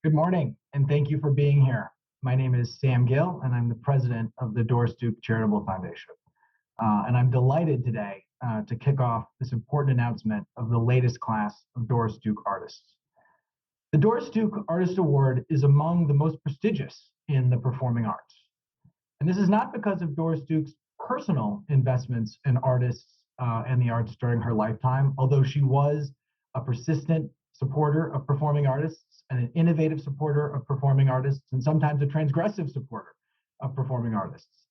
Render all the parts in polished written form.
Good morning, and thank you for being here. My name is Sam Gill, and I'm the president of the Doris Duke Charitable Foundation. And I'm delighted today to kick off this important announcement of the latest class of Doris Duke Artists. The Doris Duke Artist Award is among the most prestigious in the performing arts. And this is not because of Doris Duke's personal investments in artists and the arts during her lifetime, although she was a persistent supporter of performing artists and an innovative supporter of performing artists, and sometimes a transgressive supporter of performing artists.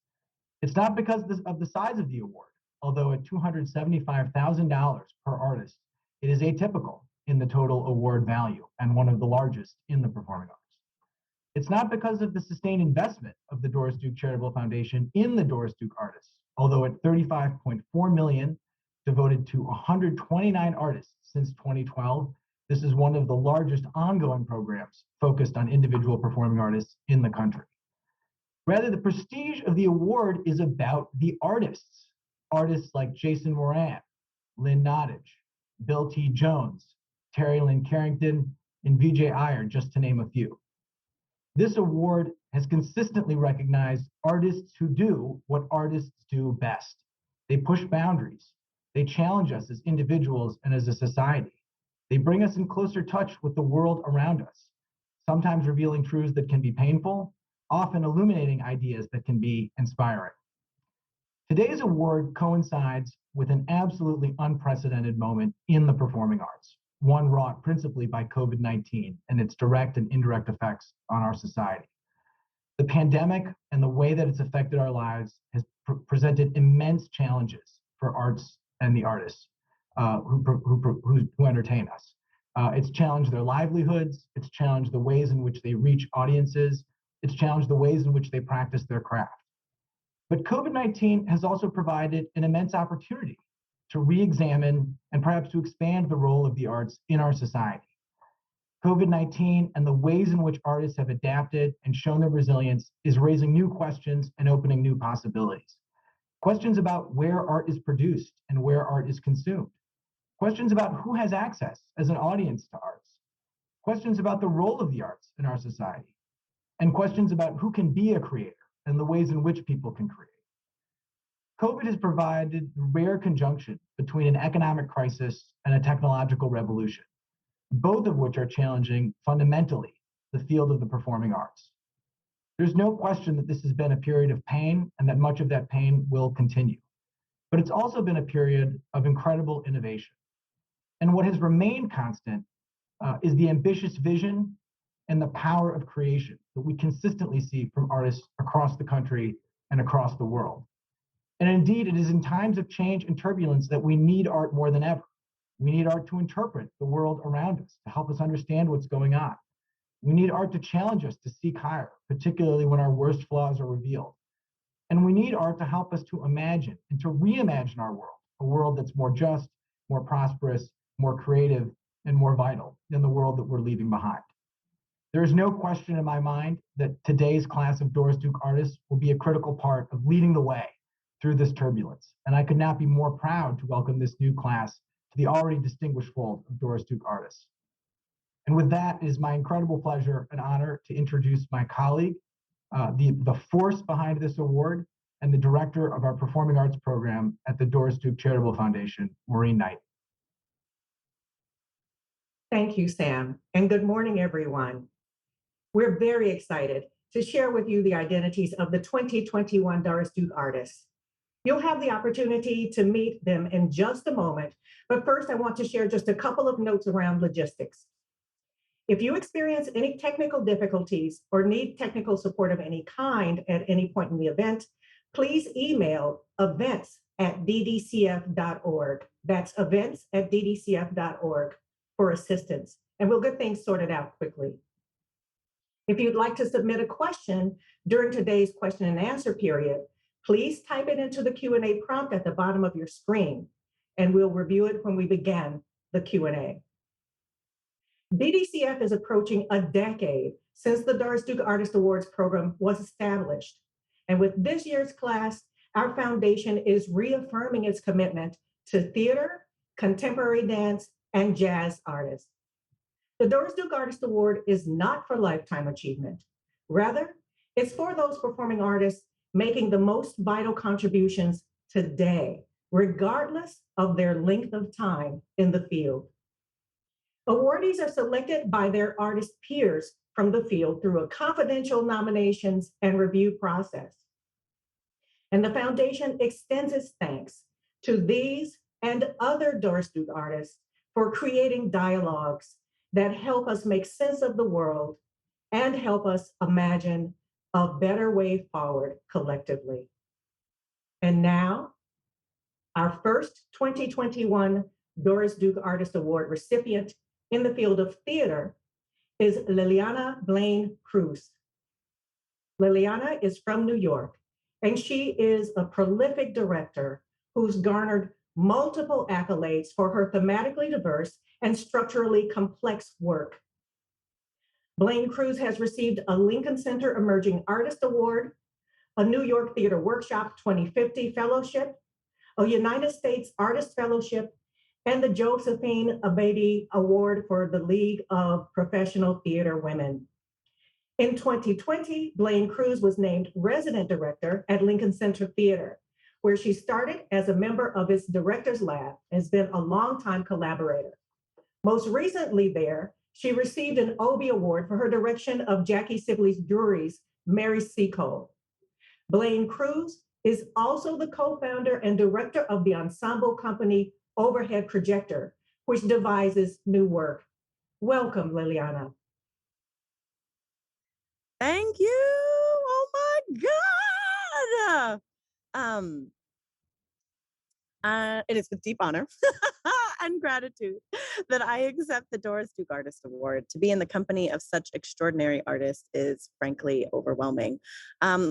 It's not because of the size of the award, although at $275,000 per artist, it is atypical in the total award value and one of the largest in the performing arts. It's not because of the sustained investment of the Doris Duke Charitable Foundation in the Doris Duke Artists, although at $35.4 million devoted to 129 artists since 2012, this is one of the largest ongoing programs focused on individual performing artists in the country. Rather, the prestige of the award is about the artists. Artists like Jason Moran, Lynn Nottage, Bill T. Jones, Terry Lynn Carrington, and Vijay Iyer, just to name a few. This award has consistently recognized artists who do what artists do best. They push boundaries. They challenge us as individuals and as a society. They bring us in closer touch with the world around us, sometimes revealing truths that can be painful, often illuminating ideas that can be inspiring. Today's award coincides with an absolutely unprecedented moment in the performing arts, one wrought principally by COVID-19 and its direct and indirect effects on our society. The pandemic and the way that it's affected our lives has presented immense challenges for arts and the artists who entertain us. It's challenged their livelihoods. It's challenged the ways in which they reach audiences. It's challenged the ways in which they practice their craft. But COVID-19 has also provided an immense opportunity to re-examine and perhaps to expand the role of the arts in our society. COVID-19 and the ways in which artists have adapted and shown their resilience is raising new questions and opening new possibilities. Questions about where art is produced and where art is consumed. Questions about who has access as an audience to arts. Questions about the role of the arts in our society. And questions about who can be a creator and the ways in which people can create. COVID has provided the rare conjunction between an economic crisis and a technological revolution, both of which are challenging fundamentally the field of the performing arts. There's no question that this has been a period of pain and that much of that pain will continue. But it's also been a period of incredible innovation. And what has remained constant is the ambitious vision and the power of creation that we consistently see from artists across the country and across the world. And indeed, it is in times of change and turbulence that we need art more than ever. We need art to interpret the world around us, to help us understand what's going on. We need art to challenge us to seek higher, particularly when our worst flaws are revealed. And we need art to help us to imagine and to reimagine our world, a world that's more just, more prosperous, more creative, and more vital than the world that we're leaving behind. There is no question in my mind that today's class of Doris Duke Artists will be a critical part of leading the way through this turbulence. And I could not be more proud to welcome this new class to the already distinguished fold of Doris Duke Artists. And with that, it is my incredible pleasure and honor to introduce my colleague, the force behind this award, and the director of our performing arts program at the Doris Duke Charitable Foundation, Maurine Knighton. Thank you, Sam, and good morning, everyone. We're very excited to share with you the identities of the 2021 Doris Duke Artists. You'll have the opportunity to meet them in just a moment, but first I want to share just a couple of notes around logistics. If you experience any technical difficulties or need technical support of any kind at any point in the event, please email events@ddcf.org. That's events@ddcf.org for assistance, and we'll get things sorted out quickly. If you'd like to submit a question during today's question and answer period, please type it into the Q&A prompt at the bottom of your screen, and we'll review it when we begin the Q&A. DDCF is approaching a decade since the Doris Duke Artist Awards program was established. And with this year's class, our foundation is reaffirming its commitment to theater, contemporary dance, and jazz artists. The Doris Duke Artist Award is not for lifetime achievement. Rather, it's for those performing artists making the most vital contributions today, regardless of their length of time in the field. Awardees are selected by their artist peers from the field through a confidential nominations and review process. And the foundation extends its thanks to these and other Doris Duke artists for creating dialogues that help us make sense of the world and help us imagine a better way forward collectively. And now, our first 2021 Doris Duke Artist Award recipient in the field of theater is Lileana Blain-Cruz. Lileana is from New York, and she is a prolific director who's garnered multiple accolades for her thematically diverse and structurally complex work. Blain-Cruz has received a Lincoln Center Emerging Artist Award, a New York Theater Workshop 2050 Fellowship, a United States Artist Fellowship, and the Josephine Abedi Award for the League of Professional Theater Women. In 2020, Blain-Cruz was named resident director at Lincoln Center Theater, where she started as a member of its director's lab and has been a longtime collaborator. Most recently there, she received an Obie Award for her direction of Jackie Sibley's Drury's Mary Seacole. Blain-Cruz is also the co-founder and director of the ensemble company Overhead Projector, which devises new work. Welcome, Lileana. Thank you. Oh my God. It is with deep honor and gratitude that I accept the Doris Duke Artist Award. To be in the company of such extraordinary artists is frankly overwhelming.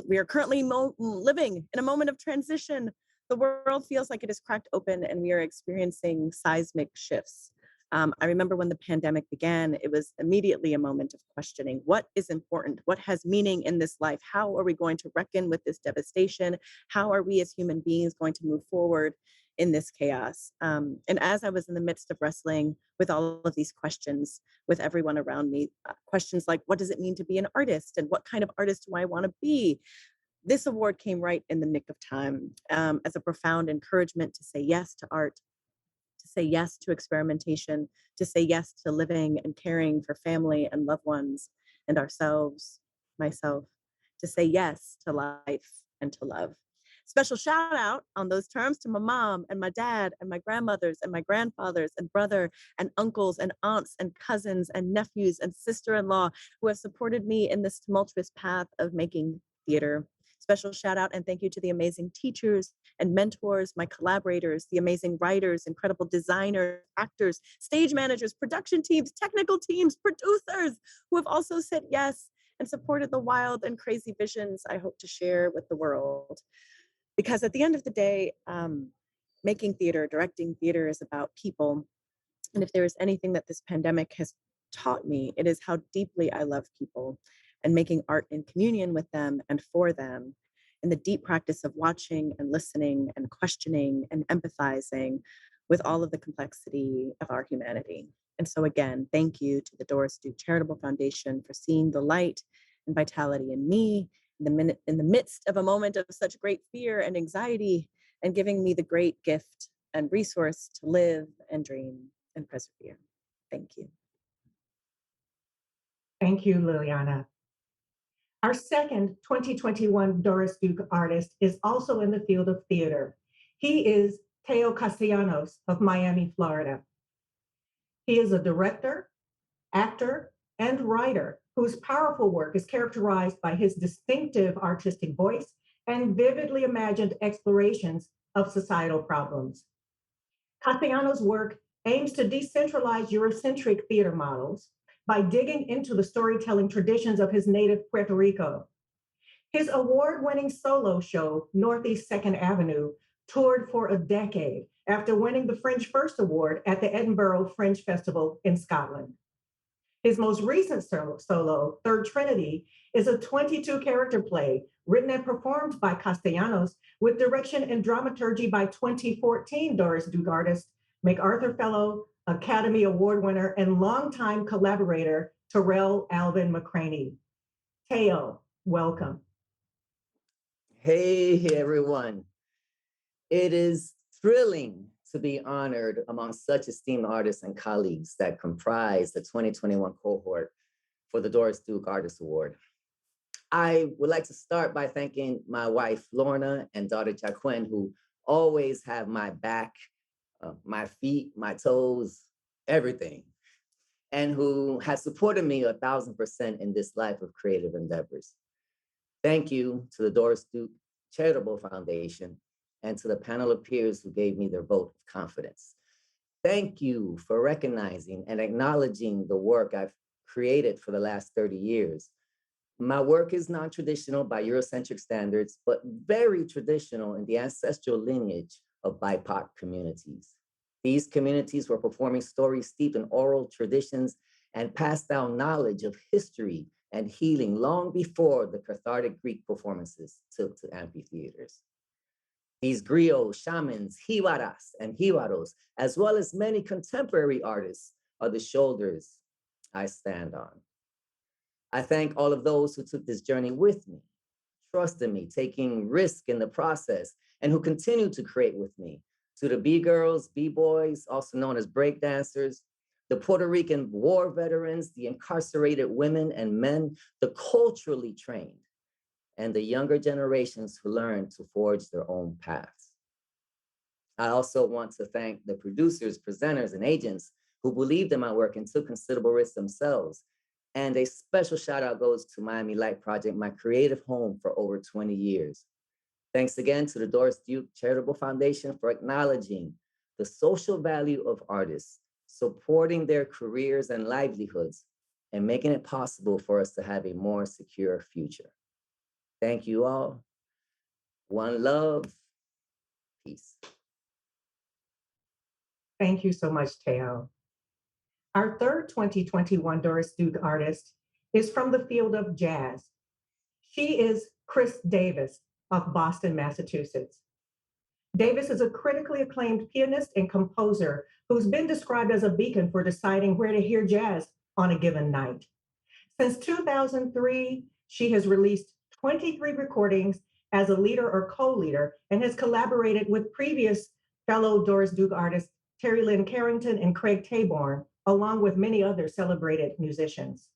We are currently living in a moment of transition. The world feels like it is cracked open and we are experiencing seismic shifts. I remember when the pandemic began, it was immediately a moment of questioning what is important, what has meaning in this life, how are we going to reckon with this devastation, how are we as human beings going to move forward in this chaos. And as I was in the midst of wrestling with all of these questions with everyone around me, questions like what does it mean to be an artist and what kind of artist do I want to be? This award came right in the nick of time as a profound encouragement to say yes to art, to say yes to experimentation, to say yes to living and caring for family and loved ones and ourselves, myself, to say yes to life and to love. Special shout out on those terms to my mom and my dad and my grandmothers and my grandfathers and brother and uncles and aunts and cousins and nephews and sister-in-law who have supported me in this tumultuous path of making theater. Special shout out and thank you to the amazing teachers and mentors, my collaborators, the amazing writers, incredible designers, actors, stage managers, production teams, technical teams, producers who have also said yes and supported the wild and crazy visions I hope to share with the world. Because at the end of the day, making theater, directing theater is about people. And if there is anything that this pandemic has taught me, it is how deeply I love people and making art in communion with them and for them, in the deep practice of watching and listening and questioning and empathizing with all of the complexity of our humanity. And so again, thank you to the Doris Duke Charitable Foundation for seeing the light and vitality in me in the midst of a moment of such great fear and anxiety and giving me the great gift and resource to live and dream and persevere. Thank you. Thank you, Lileana. Our second 2021 Doris Duke artist is also in the field of theater. He is Teo Castellanos of Miami, Florida. He is a director, actor, and writer whose powerful work is characterized by his distinctive artistic voice and vividly imagined explorations of societal problems. Castellanos' work aims to decentralize Eurocentric theater models by digging into the storytelling traditions of his native Puerto Rico. His award-winning solo show, Northeast 2nd Avenue, toured for a decade after winning the Fringe First Award at the Edinburgh Fringe Festival in Scotland. His most recent solo, Third Trinity, is a 22-character play written and performed by Castellanos with direction and dramaturgy by 2014 Doris Duke artist, MacArthur Fellow, Academy Award winner and longtime collaborator, Terrell Alvin McCraney. Teo, welcome. Hey, everyone. It is thrilling to be honored among such esteemed artists and colleagues that comprise the 2021 cohort for the Doris Duke Artist Award. I would like to start by thanking my wife, Lorna, and daughter, Jaquin, who always have my back, my feet, my toes, everything, and who has supported me 1,000% in this life of creative endeavors. Thank you to the Doris Duke Charitable Foundation and to the panel of peers who gave me their vote of confidence. Thank you for recognizing and acknowledging the work I've created for the last 30 years. My work is non-traditional by Eurocentric standards, but very traditional in the ancestral lineage of BIPOC communities. These communities were performing stories steeped in oral traditions and passed down knowledge of history and healing long before the cathartic Greek performances took to amphitheaters. These griots, shamans, jibaras, and jibaros, as well as many contemporary artists, are the shoulders I stand on. I thank all of those who took this journey with me, trusted me, taking risk in the process, and who continue to create with me. To the B-girls, B-boys, also known as breakdancers, the Puerto Rican war veterans, the incarcerated women and men, the culturally trained, and the younger generations who learn to forge their own paths. I also want to thank the producers, presenters, and agents who believed in my work and took considerable risks themselves. And a special shout out goes to Miami Light Project, my creative home for over 20 years. Thanks again to the Doris Duke Charitable Foundation for acknowledging the social value of artists, supporting their careers and livelihoods, and making it possible for us to have a more secure future. Thank you all. One love. Peace. Thank you so much, Teo. Our third 2021 Doris Duke artist is from the field of jazz. She is Kris Davis of Boston, Massachusetts. Davis is a critically acclaimed pianist and composer who's been described as a beacon for deciding where to hear jazz on a given night. Since 2003, she has released 23 recordings as a leader or co-leader and has collaborated with previous fellow Doris Duke artists Terry Lynn Carrington and Craig Taborn, along with many other celebrated musicians.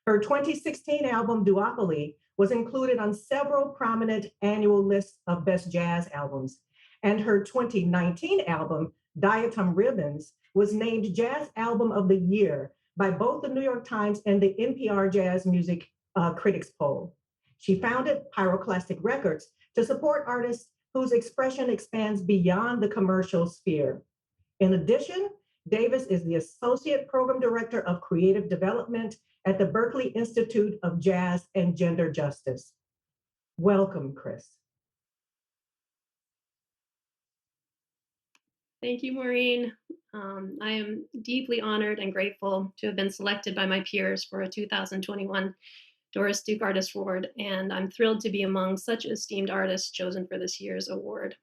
Her 2016 album, Duopoly, was included on several prominent annual lists of best jazz albums, and her 2019 album, Diatom Ribbons, was named Jazz Album of the Year by both the New York Times and the NPR Jazz Music Critics Poll. She founded Pyroclastic Records to support artists whose expression expands beyond the commercial sphere. In addition, Davis is the Associate Program Director of Creative Development at the Berkeley Institute of Jazz and Gender Justice. Welcome, Kris. Thank you, Maureen. I am deeply honored and grateful to have been selected by my peers for a 2021 Doris Duke Artist Award, and I'm thrilled to be among such esteemed artists chosen for this year's award.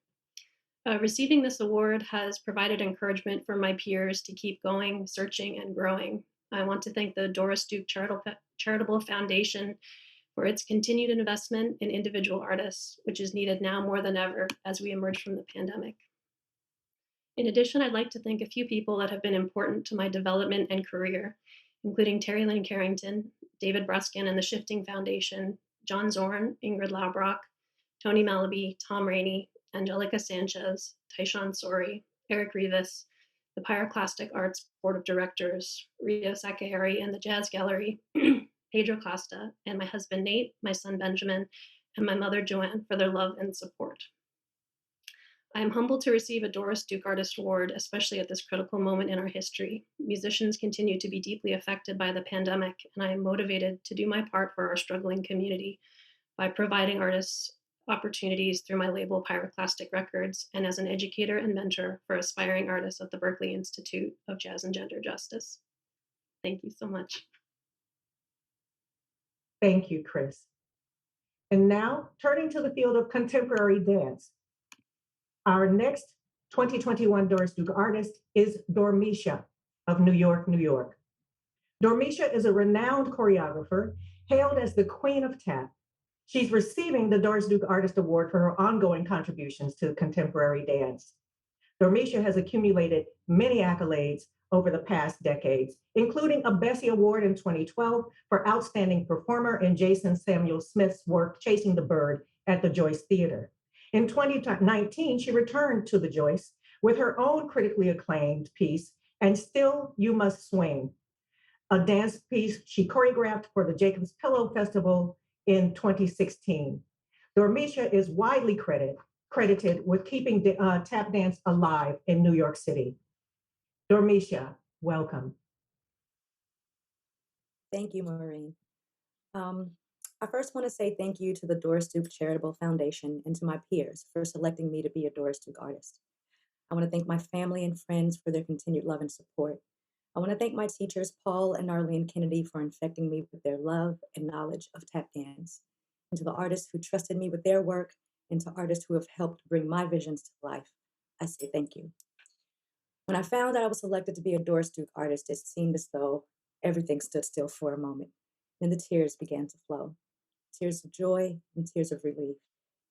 Receiving this award has provided encouragement for my peers to keep going, searching, and growing. I want to thank the Doris Duke Charitable Foundation for its continued investment in individual artists, which is needed now more than ever as we emerge from the pandemic. In addition, I'd like to thank a few people that have been important to my development and career, including Terry Lynn Carrington, David Bruskin and the Shifting Foundation, John Zorn, Ingrid Laubrock, Tony Malaby, Tom Rainey, Angelica Sanchez, Tyshawn Sori, Eric Rivas, the Pyroclastic Arts Board of Directors, Rita Sakahari and the Jazz Gallery, Pedro Costa, and my husband Nate, my son Benjamin, and my mother Joanne for their love and support. I am humbled to receive a Doris Duke Artist Award, especially at this critical moment in our history. Musicians continue to be deeply affected by the pandemic, and I am motivated to do my part for our struggling community by providing artists opportunities through my label Pyroclastic Records and as an educator and mentor for aspiring artists at the Berkeley Institute of Jazz and Gender Justice. Thank you so much. Thank you, Kris. And now, turning to the field of contemporary dance. Our next 2021 Doris Duke Artist is Dormeshia of New York, New York. Dormeshia is a renowned choreographer, hailed as the Queen of Tap. She's receiving the Doris Duke Artist Award for her ongoing contributions to contemporary dance. Dormeshia has accumulated many accolades over the past decades, including a Bessie Award in 2012 for Outstanding Performer in Jason Samuel Smith's work, Chasing the Bird, at the Joyce Theater. In 2019, she returned to the Joyce with her own critically acclaimed piece, And Still You Must Swing, a dance piece she choreographed for the Jacob's Pillow Festival in 2016. Dormeshia is widely credited with keeping tap dance alive in New York City. Dormeshia, welcome. Thank you, Maureen. I first want to say thank you to the Doris Duke Charitable Foundation and to my peers for selecting me to be a Doris Duke artist. I want to thank my family and friends for their continued love and support. I want to thank my teachers, Paul and Arlene Kennedy, for infecting me with their love and knowledge of tap dance. And to the artists who trusted me with their work, and to artists who have helped bring my visions to life, I say thank you. When I found that I was selected to be a Doris Duke artist, it seemed as though everything stood still for a moment. Then the tears began to flow. Tears of joy and tears of relief,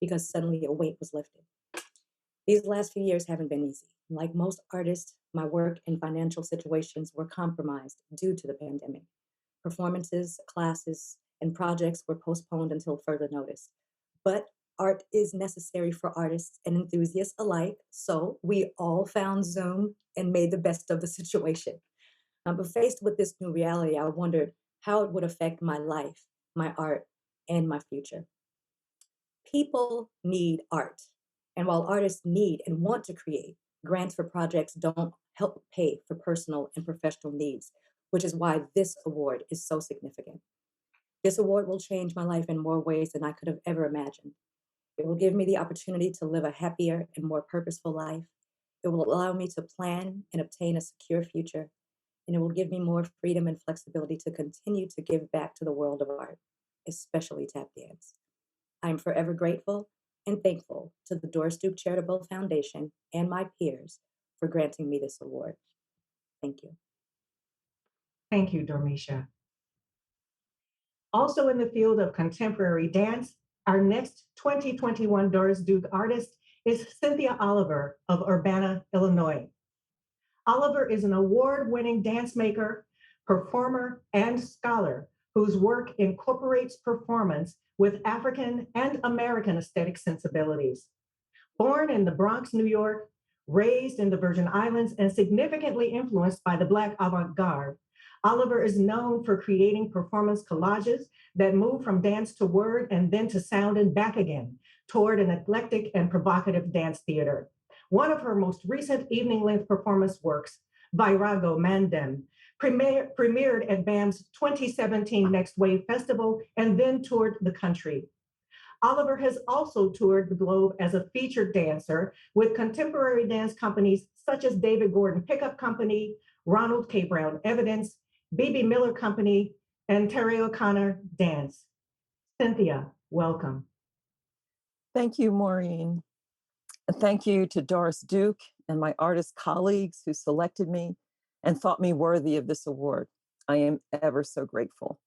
because suddenly a weight was lifted. These last few years haven't been easy. Like most artists, my work and financial situations were compromised due to the pandemic. Performances, classes, and projects were postponed until further notice. But art is necessary for artists and enthusiasts alike, so we all found Zoom and made the best of the situation. But faced with this new reality, I wondered how it would affect my life, my art, and my future. People need art. And while artists need and want to create, grants for projects don't help pay for personal and professional needs, which is why this award is so significant. This award will change my life in more ways than I could have ever imagined. It will give me the opportunity to live a happier and more purposeful life. It will allow me to plan and obtain a secure future. And it will give me more freedom and flexibility to continue to give back to the world of art, especially tap dance. I am forever grateful and thankful to the Doris Duke Charitable Foundation and my peers for granting me this award. Thank you. Thank you, Dormeshia. Also in the field of contemporary dance, our next 2021 Doris Duke artist is Cynthia Oliver of Urbana, Illinois. Oliver is an award-winning dance maker, performer, and scholar whose work incorporates performance with African and American aesthetic sensibilities. Born in the Bronx, New York, raised in the Virgin Islands, and significantly influenced by the Black avant-garde, Oliver is known for creating performance collages that move from dance to word and then to sound and back again toward an eclectic and provocative dance theater. One of her most recent evening-length performance works, Vairago Mandem, premiered at BAM's 2017 Next Wave Festival and then toured the country. Oliver has also toured the globe as a featured dancer with contemporary dance companies such as David Gordon Pickup Company, Ronald K. Brown Evidence, B.B. Miller Company, and Terry O'Connor Dance. Cynthia, welcome. Thank you, Maureen. And thank you to Doris Duke and my artist colleagues who selected me and thought me worthy of this award. I am ever so grateful.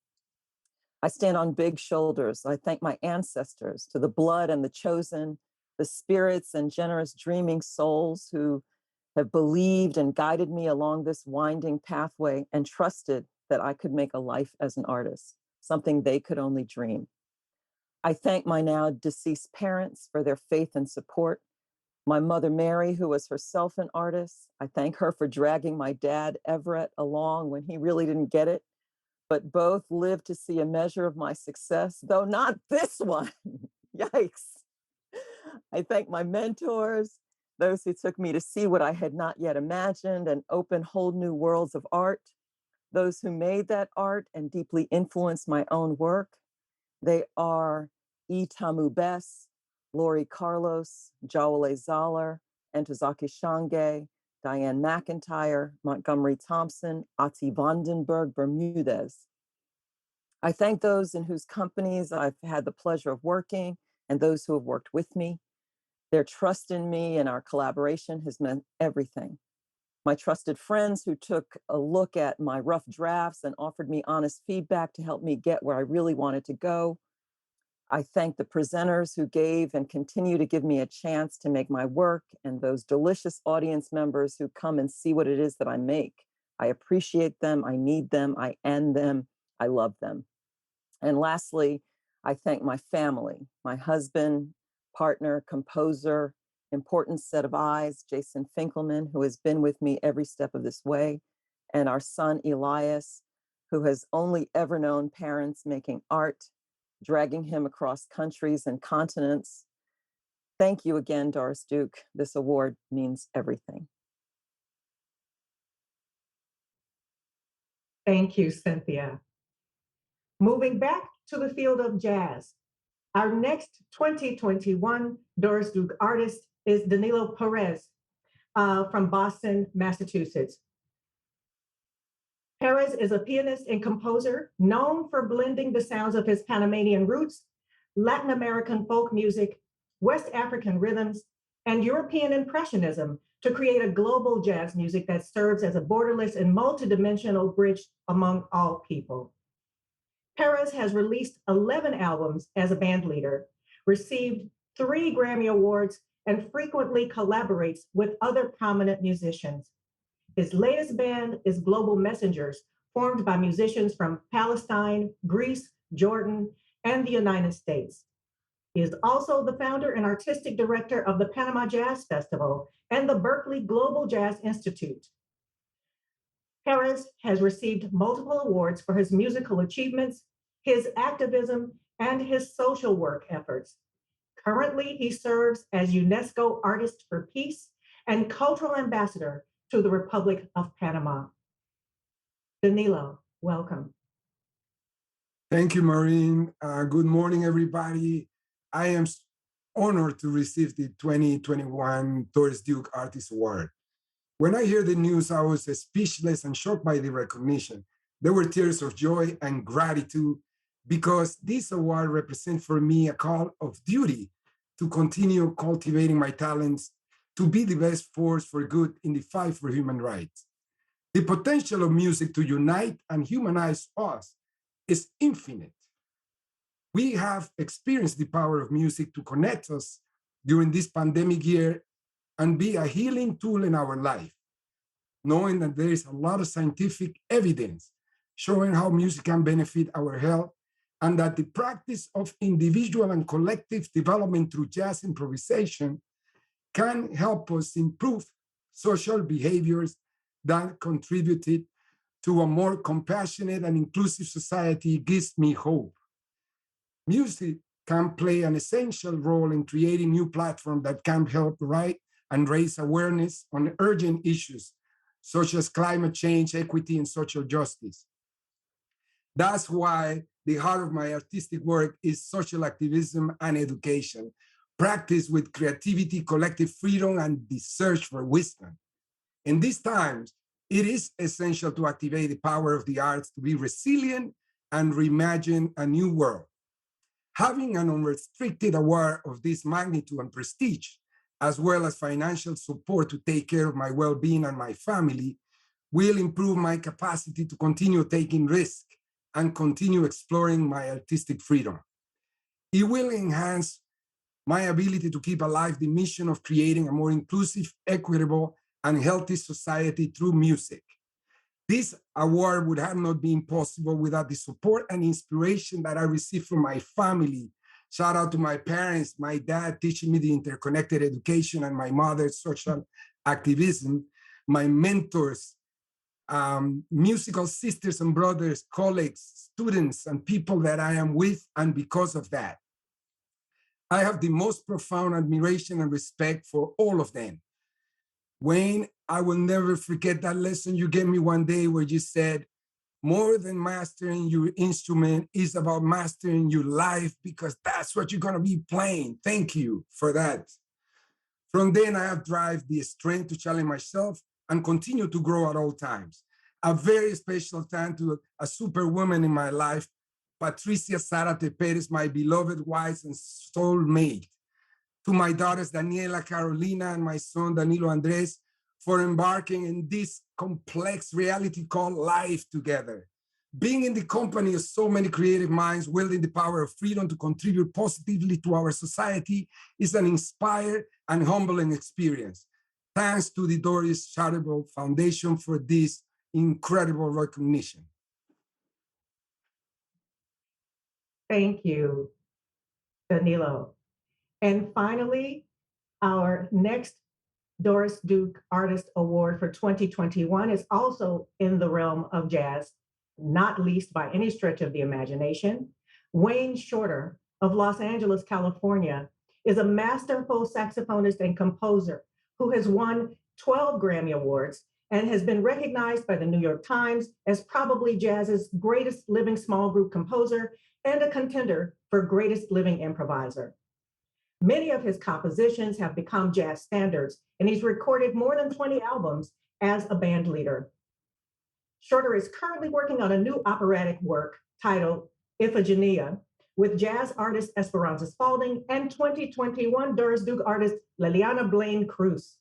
I stand on big shoulders. I thank my ancestors, to the blood and the chosen, the spirits and generous dreaming souls who have believed and guided me along this winding pathway and trusted that I could make a life as an artist, something they could only dream. I thank my now deceased parents for their faith and support. My mother, Mary, who was herself an artist, I thank her for dragging my dad, Everett, along when he really didn't get it, but both lived to see a measure of my success, though not this one. Yikes. I thank my mentors, those who took me to see what I had not yet imagined and open whole new worlds of art, those who made that art and deeply influenced my own work. They are Itamu Bess, Lori Carlos, Jawale Zahler, Entozaki Shange, Diane McIntyre, Montgomery Thompson, Ati Vandenberg Bermudez. I thank those in whose companies I've had the pleasure of working and those who have worked with me. Their trust in me and our collaboration has meant everything. My trusted friends who took a look at my rough drafts and offered me honest feedback to help me get where I really wanted to go. I thank the presenters who gave and continue to give me a chance to make my work, and those delicious audience members who come and see what it is that I make. I appreciate them, I need them, I end them, I love them. And lastly, I thank my family, my husband, partner, composer, important set of eyes, Jason Finkelman, who has been with me every step of this way, and our son, Elias, who has only ever known parents making art, dragging him across countries and continents. Thank you again, Doris Duke. This award means everything. Thank you, Cynthia. Moving back to the field of jazz, our next 2021 Doris Duke artist is Danilo Pérez from Boston, Massachusetts. Pérez is a pianist and composer known for blending the sounds of his Panamanian roots, Latin American folk music, West African rhythms, and European Impressionism to create a global jazz music that serves as a borderless and multidimensional bridge among all people. Pérez has released 11 albums as a band leader, received 3 Grammy Awards, and frequently collaborates with other prominent musicians. His latest band is Global Messengers, formed by musicians from Palestine, Greece, Jordan, and the United States. He is also the founder and artistic director of the Panama Jazz Festival and the Berkeley Global Jazz Institute. Pérez has received multiple awards for his musical achievements, his activism, and his social work efforts. Currently, he serves as UNESCO Artist for Peace and Cultural Ambassador to the Republic of Panama. Danilo, welcome. Thank you, Maureen. Good morning, everybody. I am honored to receive the 2021 Doris Duke Artist Award. When I heard the news, I was speechless and shocked by the recognition. There were tears of joy and gratitude because this award represents for me a call of duty to continue cultivating my talents, to be the best force for good in the fight for human rights. The potential of music to unite and humanize us is infinite. We have experienced the power of music to connect us during this pandemic year and be a healing tool in our life, knowing that there is a lot of scientific evidence showing how music can benefit our health, and that the practice of individual and collective development through jazz improvisation can help us improve social behaviors that contributed to a more compassionate and inclusive society gives me hope. Music can play an essential role in creating new platforms that can help write and raise awareness on urgent issues such as climate change, equity, and social justice. That's why the heart of my artistic work is social activism and education, practiced with creativity, collective freedom, and the search for wisdom. In these times, it is essential to activate the power of the arts to be resilient and reimagine a new world. Having an unrestricted award of this magnitude and prestige, as well as financial support to take care of my well-being and my family, will improve my capacity to continue taking risks and continue exploring my artistic freedom. It will enhance my ability to keep alive the mission of creating a more inclusive, equitable, and healthy society through music. This award would have not been possible without the support and inspiration that I received from my family. Shout out to my parents, my dad teaching me the interconnected education, and my mother's social activism, my mentors, musical sisters and brothers, colleagues, students, and people that I am with, and because of that. I have the most profound admiration and respect for all of them. Wayne, I will never forget that lesson you gave me one day where you said, more than mastering your instrument is about mastering your life, because that's what you're gonna be playing. Thank you for that. From then, I have derived the strength to challenge myself and continue to grow at all times. A very special time to a superwoman in my life, Patricia Zárate Pérez, my beloved wife and soulmate. to my daughters, Daniela, Carolina, and my son, Danilo Andres, for embarking in this complex reality called life together. Being in the company of so many creative minds wielding the power of freedom to contribute positively to our society is an inspiring and humbling experience. Thanks to the Doris Charitable Foundation for this incredible recognition. Thank you, Danilo. And finally, our next Doris Duke Artist Award for 2021 is also in the realm of jazz, not least by any stretch of the imagination. Wayne Shorter of Los Angeles, California, is a masterful saxophonist and composer who has won 12 Grammy Awards and has been recognized by the New York Times as probably jazz's greatest living small group composer and a contender for greatest living improviser. Many of his compositions have become jazz standards, and he's recorded more than 20 albums as a band leader. Shorter is currently working on a new operatic work titled Iphigenia with jazz artist Esperanza Spalding and 2021 Doris Duke artist Lileana Blain-Cruz.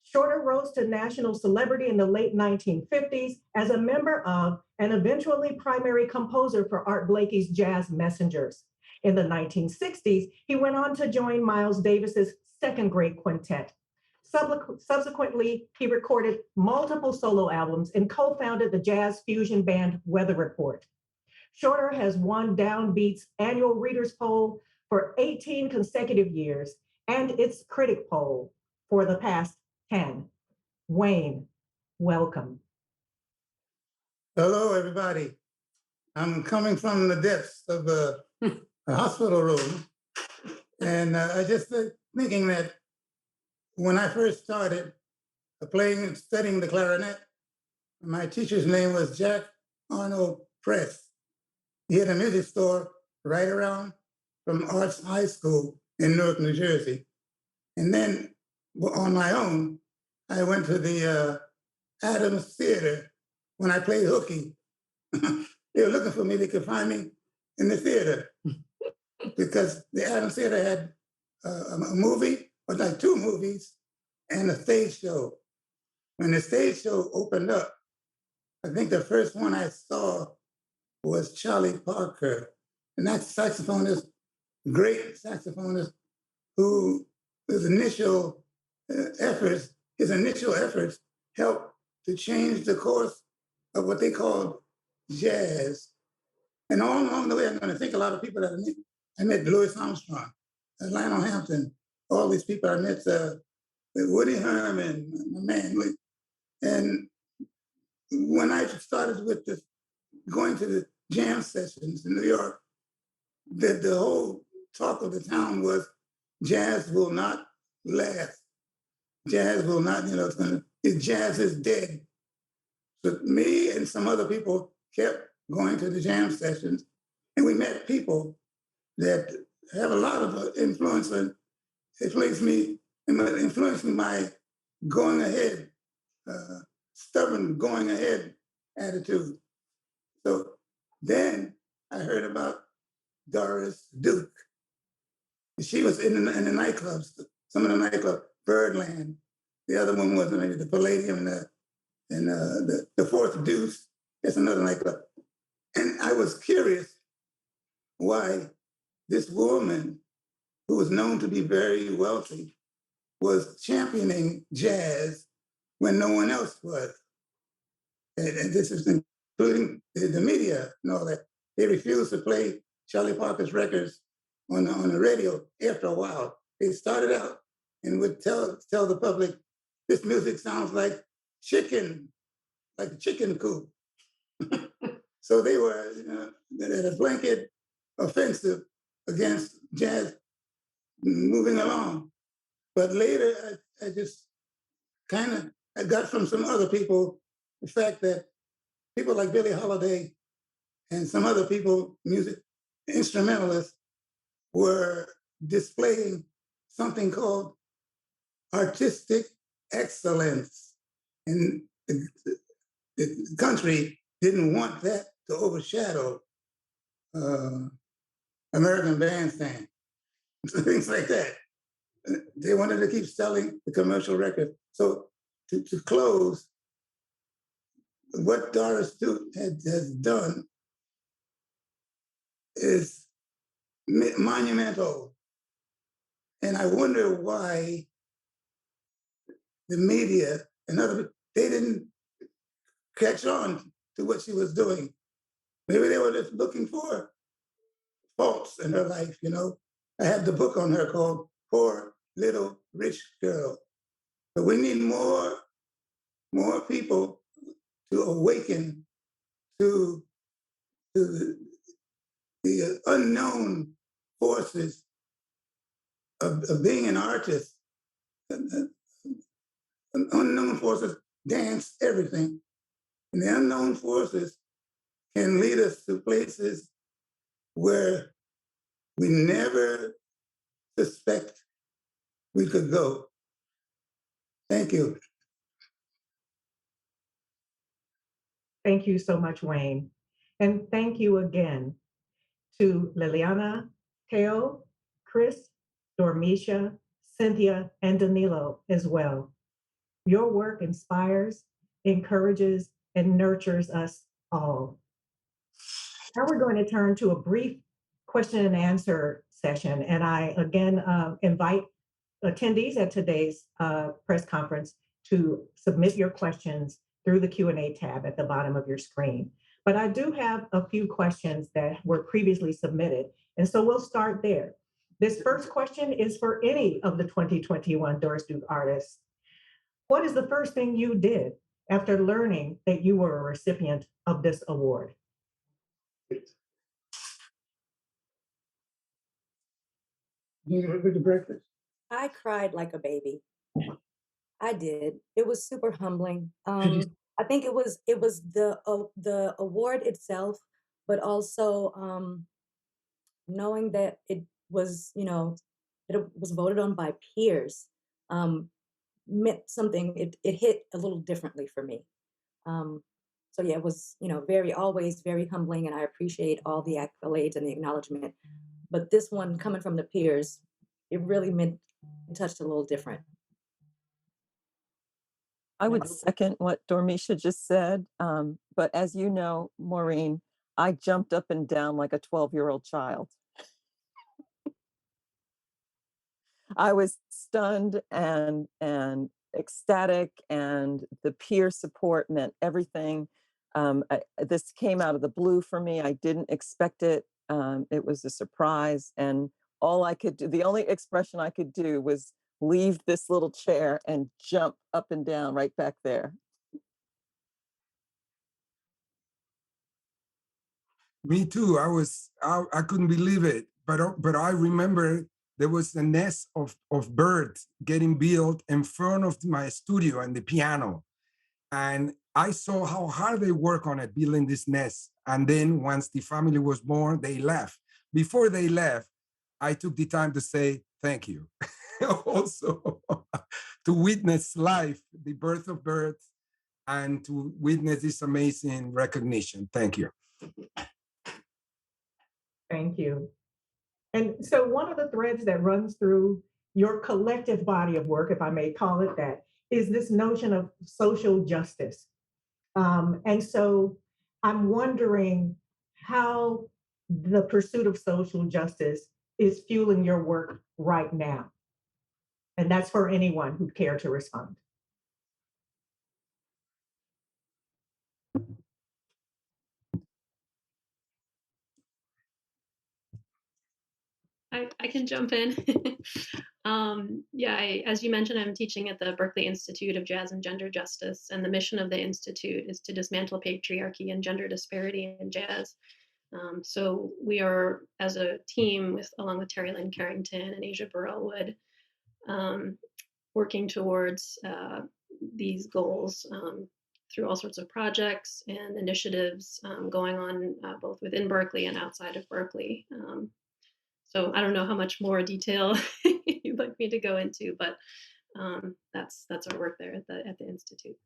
Shorter rose to national celebrity in the late 1950s as a member of and eventually primary composer for Art Blakey's Jazz Messengers. In the 1960s, he went on to join Miles Davis's second great quintet. Subsequently, he recorded multiple solo albums and co-founded the jazz fusion band Weather Report. Shorter has won Downbeat's annual Readers Poll for 18 consecutive years and its Critic Poll for the past 10. Wayne, welcome. Hello, everybody. I'm coming from the depths of a hospital room. And I just thinking that when I first started playing and studying the clarinet, my teacher's name was Jack Arnold Press. He had a music store right around from Arts High School in Newark, New Jersey. And then on my own, I went to the Adams Theater when I played hooky. They were looking for me, they could find me in the theater because the Adams Theater had a movie, or like two movies, and a stage show. When the stage show opened up, I think the first one I saw was Charlie Parker, and that saxophonist, great saxophonist, who his initial efforts helped to change the course of what they called jazz. And all along the way, I'm going to think a lot of people that I met Louis Armstrong, Lionel Hampton, all these people I met, Woody Herman, my man. And when I started with this, going to the jam sessions in New York, the whole talk of the town was jazz will not last. Jazz will not, jazz is dead. So me and some other people kept going to the jam sessions, and we met people that have a lot of influence and influenced me my going ahead, stubborn going ahead attitude. So then I heard about Doris Duke. She was in the nightclubs, some of the nightclubs, Birdland. The other one was maybe the Palladium and the Fourth Deuce. That's another nightclub. And I was curious why this woman, who was known to be very wealthy, was championing jazz when no one else was. And this is including the media and all that. They refused to play Charlie Parker's records on the radio after a while. They started out and would tell the public, this music sounds like chicken, like a chicken coop. So they were at a blanket offensive against jazz moving along. But later, I just I got from some other people the fact that people like Billie Holiday and some other people, music instrumentalists, were displaying something called artistic excellence. And the country didn't want that to overshadow American Bandstand, things like that. they wanted to keep selling the commercial record. So to close, what Doris Duke has done is monumental. And I wonder why the media and other, they didn't catch on to what she was doing. Maybe they were just looking for faults in her life, you know. I have the book on her called Poor Little Rich Girl. But we need more people to awaken to the unknown forces of being an artist. Unknown forces dance everything. And the unknown forces can lead us to places where we never suspect we could go. Thank you. Thank you so much, Wayne. And thank you again to Lileana, Teo, Kris, Dormeshia, Cynthia, and Danilo as well. Your work inspires, encourages, and nurtures us all. Now we're going to turn to a brief question and answer session. And I again invite attendees at today's press conference to submit your questions through the Q&A tab at the bottom of your screen. But I do have a few questions that were previously submitted. And so we'll start there. This first question is for any of the 2021 Doris Duke artists. What is the first thing you did after learning that you were a recipient of this award? You remember the breakfast? I cried like a baby. I did. It was super humbling. I think it was the award itself, but also knowing that it was, you know, that it was voted on by peers meant something. It hit a little differently for me. So yeah, it was, you know, always very humbling, and I appreciate all the accolades and the acknowledgement. But this one coming from the peers, it really it touched a little different. I would second what Dormeshia just said. But as you know, Maureen, I jumped up and down like a 12-year-old child. I was stunned and ecstatic, and the peer support meant everything. This came out of the blue for me. I didn't expect it. It was a surprise, and all I could do, the only expression I could do was leave this little chair and jump up and down right back there. Me too. I couldn't believe it. But I remember there was a nest of birds getting built in front of my studio and the piano. And I saw how hard they work on it, building this nest. And then once the family was born, they left. Before they left, I took the time to say thank you. Also, to witness life, the birth of birds, and to witness this amazing recognition. Thank you. Thank you. And so one of the threads that runs through your collective body of work, if I may call it that, is this notion of social justice. And so I'm wondering how the pursuit of social justice is fueling your work right now. And that's for anyone who'd care to respond. I can jump in. As you mentioned, I'm teaching at the Berkeley Institute of Jazz and Gender Justice, and the mission of the institute is to dismantle patriarchy and gender disparity in jazz. So we are, as a team, along with Terry Lynn Carrington and Asia Burrellwood, working towards these goals through all sorts of projects and initiatives going on both within Berkeley and outside of Berkeley. So I don't know how much more detail you'd like me to go into, but that's our work there at the Institute.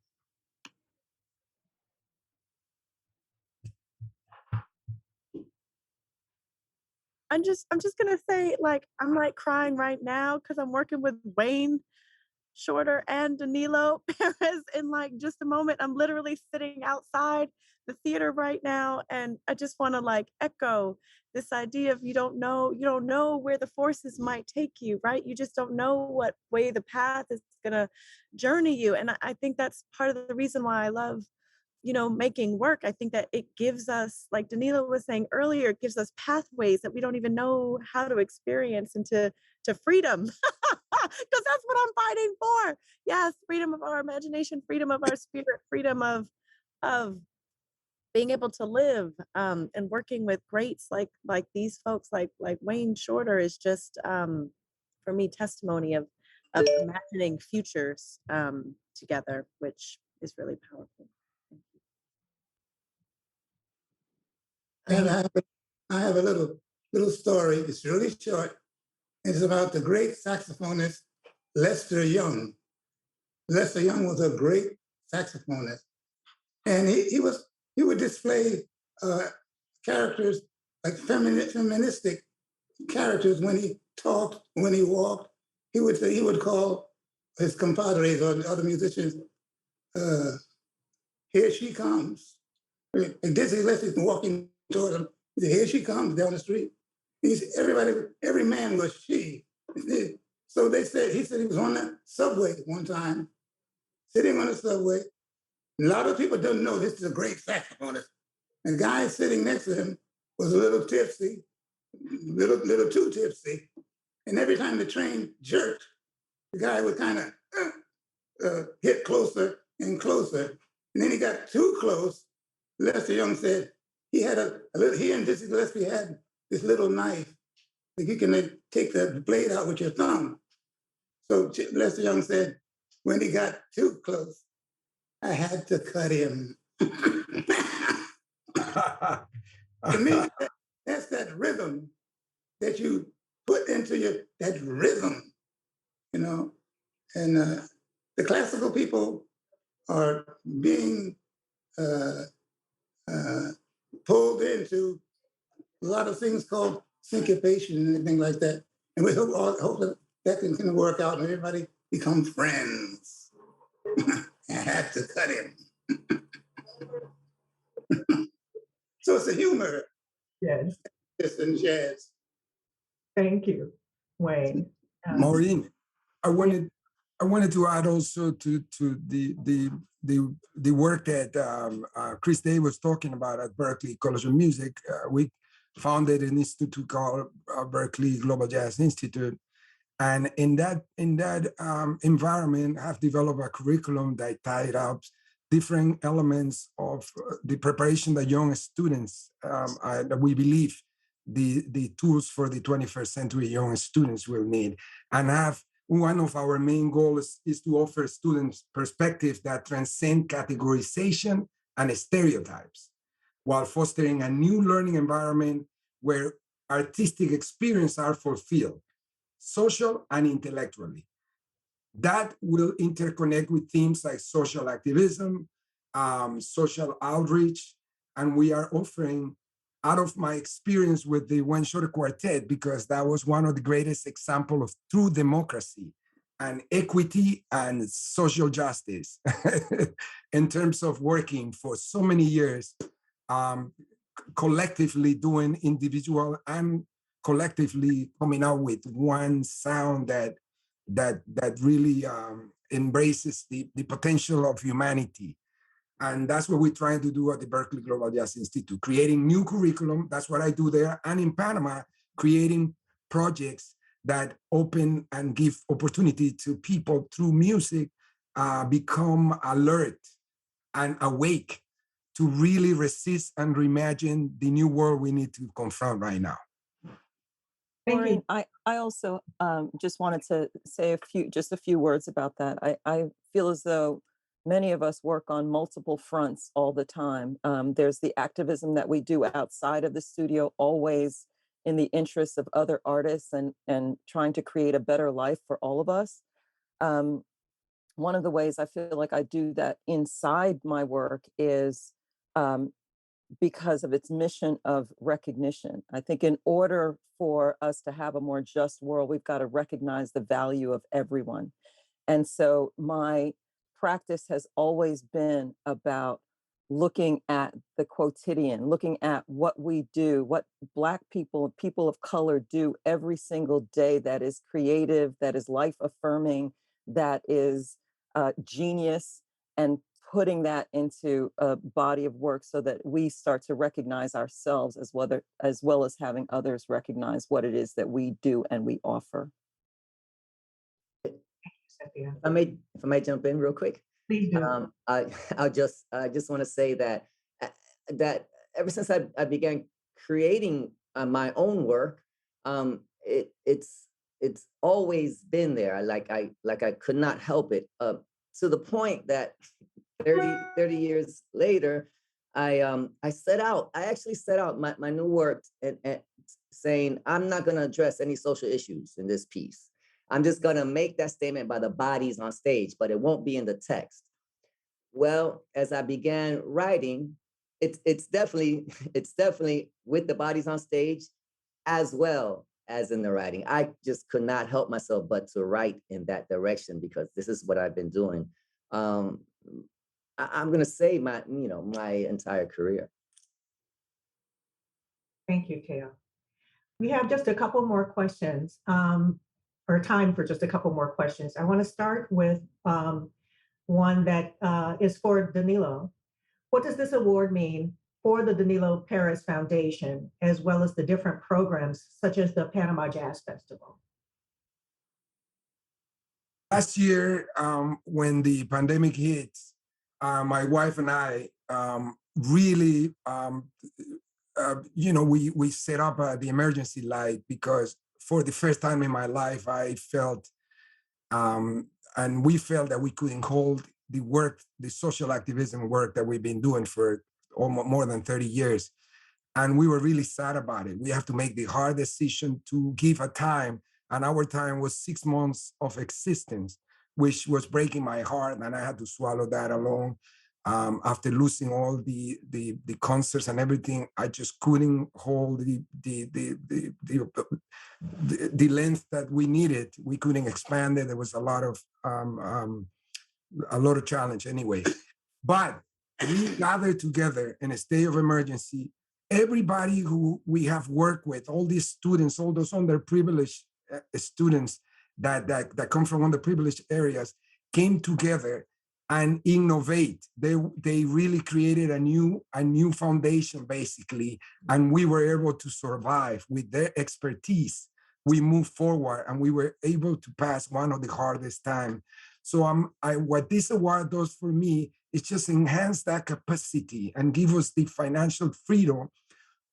I'm just gonna say, like, I'm like crying right now because I'm working with Wayne Shorter and Danilo Pérez in like just a moment. I'm literally sitting outside the theater right now, and I just want to like echo this idea of you don't know where the forces might take you, right? You just don't know what way the path is gonna journey you. And I think that's part of the reason why I love making work. I think that it gives us, like Danilo was saying earlier, it gives us pathways that we don't even know how to experience into to freedom. Because that's what I'm fighting for. Yes, freedom of our imagination, freedom of our spirit, freedom of being able to live, and working with greats like these folks like Wayne Shorter is just for me testimony of imagining futures together, which is really powerful. And I have a little story. It's really short. It's about the great saxophonist Lester Young. Lester Young was a great saxophonist, and he would display characters like feministic characters when he talked, when he walked. He would call his compadres or other musicians, "Here she comes." And Dizzy Leslie's walking toward him. He said, "Here she comes down the street." Every man was she. So he said he was on the subway one time, sitting on the subway. A lot of people don't know this is a great saxophonist. The guy sitting next to him was a little tipsy, little too tipsy. And every time the train jerked, the guy would kind of get closer and closer. And then he got too close. Lester Young said he had he and Dizzy Gillespie had this little knife that you can take the blade out with your thumb. So Lester Young said, when he got too close, I had to cut him. To me, that's that rhythm that you put into that rhythm, you know. And the classical people are being pulled into a lot of things called syncopation and anything like that. And we hope that can work out and everybody become friends. I had to cut him. So it's a humor. Yes. It's in jazz. Thank you, Wayne. Maurine, I wanted to add also to the work that Kris Davis was talking about at Berklee College of Music. We founded an institute called Berklee Global Jazz Institute, and in that environment, have developed a curriculum that tied up different elements of the preparation that young students that we believe the tools for the 21st century young students will need, and have one of our main goals is to offer students perspectives that transcend categorization and stereotypes, while fostering a new learning environment where artistic experiences are fulfilled, social and intellectually. That will interconnect with themes like social activism, social outreach, and we are offering, out of my experience with the Wayne Shorter Quartet, because that was one of the greatest examples of true democracy and equity and social justice in terms of working for so many years, collectively doing individual and collectively coming out with one sound that really embraces the potential of humanity. And that's what we're trying to do at the Berklee Global Jazz Institute, creating new curriculum. That's what I do there. And in Panama, creating projects that open and give opportunity to people through music, become alert and awake to really resist and reimagine the new world we need to confront right now. Maurine, I also just wanted to say a few words about that. I feel as though many of us work on multiple fronts all the time. There's the activism that we do outside of the studio, always in the interests of other artists and trying to create a better life for all of us. One of the ways I feel like I do that inside my work is because of its mission of recognition. I think in order for us to have a more just world, we've got to recognize the value of everyone. And so my practice has always been about looking at the quotidian, looking at what we do, what Black people, people of color do every single day that is creative, that is life affirming, that is genius, and putting that into a body of work so that we start to recognize ourselves as well as having others recognize what it is that we do and we offer. Cynthia. If I may jump in real quick. Please do. I just want to say that that ever since I began creating my own work, it's always been there. I could not help it, to the point that 30 years later, I actually set out my new work and saying I'm not going to address any social issues in this piece. I'm just going to make that statement by the bodies on stage, but it won't be in the text. Well, as I began writing, it's definitely with the bodies on stage as well as in the writing. I just could not help myself but to write in that direction because this is what I've been doing. I'm going to say my entire career. Thank you, Teo. We have just a couple more questions, or time for just a couple more questions. I want to start with one that is for Danilo. What does this award mean for the Danilo Pérez Foundation, as well as the different programs such as the Panama Jazz Festival? Last year, when the pandemic hit, my wife and I really, we set up the emergency light because for the first time in my life, I felt, and we felt that we couldn't hold the work, the social activism work that we've been doing for almost more than 30 years. And we were really sad about it. We have to make the hard decision to give a time, and our time was 6 months of existence, which was breaking my heart, and I had to swallow that alone. After losing all the concerts and everything, I just couldn't hold the length that we needed. We couldn't expand it. There was a lot of challenge anyway. But we gathered together in a state of emergency. Everybody who we have worked with, all these students, all those underprivileged students that come from underprivileged areas, came together and innovate. They really created a new foundation, basically, and we were able to survive with their expertise. We moved forward, and we were able to pass one of the hardest times. So what this award does for me is just enhance that capacity and give us the financial freedom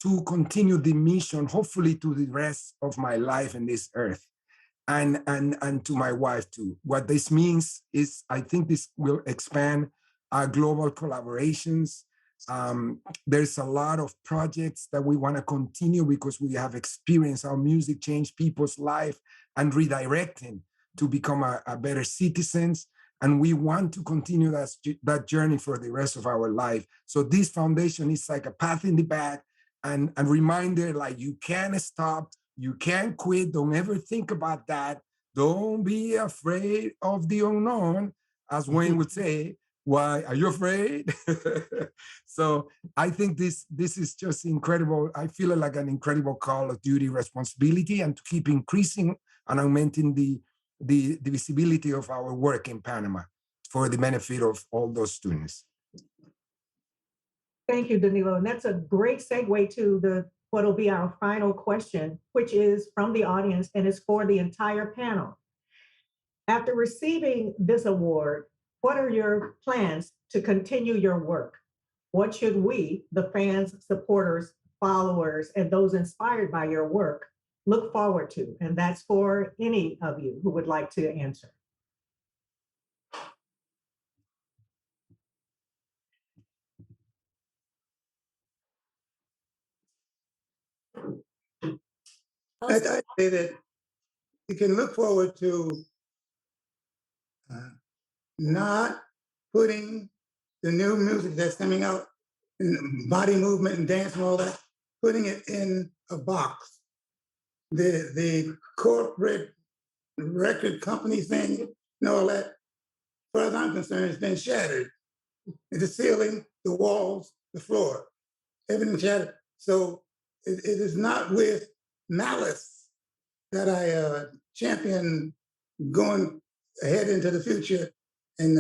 to continue the mission, hopefully to the rest of my life in this earth. And to my wife too. What this means is I think this will expand our global collaborations. There's a lot of projects that we want to continue because we have experienced how music changed people's life and redirecting to become a better citizens. And we want to continue that journey for the rest of our life. So this foundation is like a pat in the back and a reminder, like you can't stop. You can't quit. Don't ever think about that. Don't be afraid of the unknown, as Wayne would say. Why are you afraid? So I think this is just incredible. I feel like an incredible call of duty responsibility, and to keep increasing and augmenting the visibility of our work in Panama for the benefit of all those students. Thank you, Danilo. And that's a great segue to what will be our final question, which is from the audience and is for the entire panel. After receiving this award, what are your plans to continue your work? What should we, the fans, supporters, followers, and those inspired by your work, look forward to? And that's for any of you who would like to answer. I'd say that you can look forward to not putting the new music that's coming out and body movement and dance and all that, putting it in a box. The corporate record company thing and all that, as far as I'm concerned, has been shattered. The ceiling, the walls, the floor, everything shattered. So it is not with malice that I champion going ahead into the future and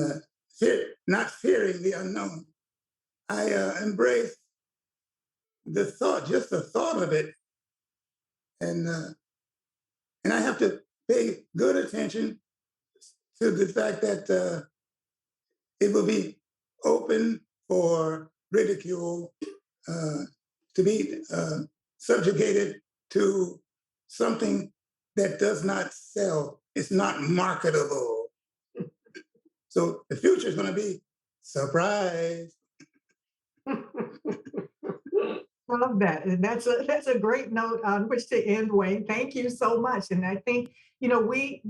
not fearing the unknown. I embrace the thought, just the thought of it, and I have to pay good attention to the fact that it will be open for ridicule, to be subjugated to something that does not sell. It's not marketable. So the future is going to be surprise. Love that. And that's a great note on which to end, Wayne. Thank you so much. And I think, we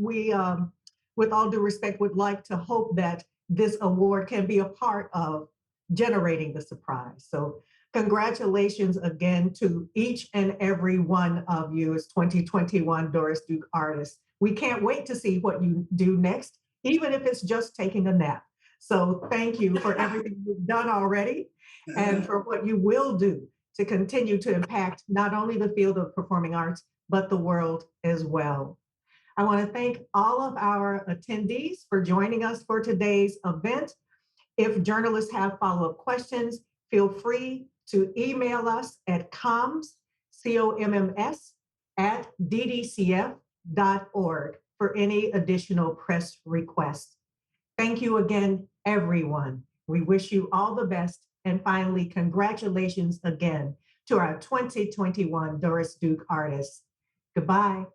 with all due respect, would like to hope that this award can be a part of generating the surprise. So congratulations again to each and every one of you as 2021 Doris Duke Artists. We can't wait to see what you do next, even if it's just taking a nap. So thank you for everything you've done already and for what you will do to continue to impact not only the field of performing arts, but the world as well. I want to thank all of our attendees for joining us for today's event. If journalists have follow-up questions, feel free to email us at comms, COMMS, @ddcf.org for any additional press requests. Thank you again, everyone. We wish you all the best. And finally, congratulations again to our 2021 Doris Duke Artists. Goodbye.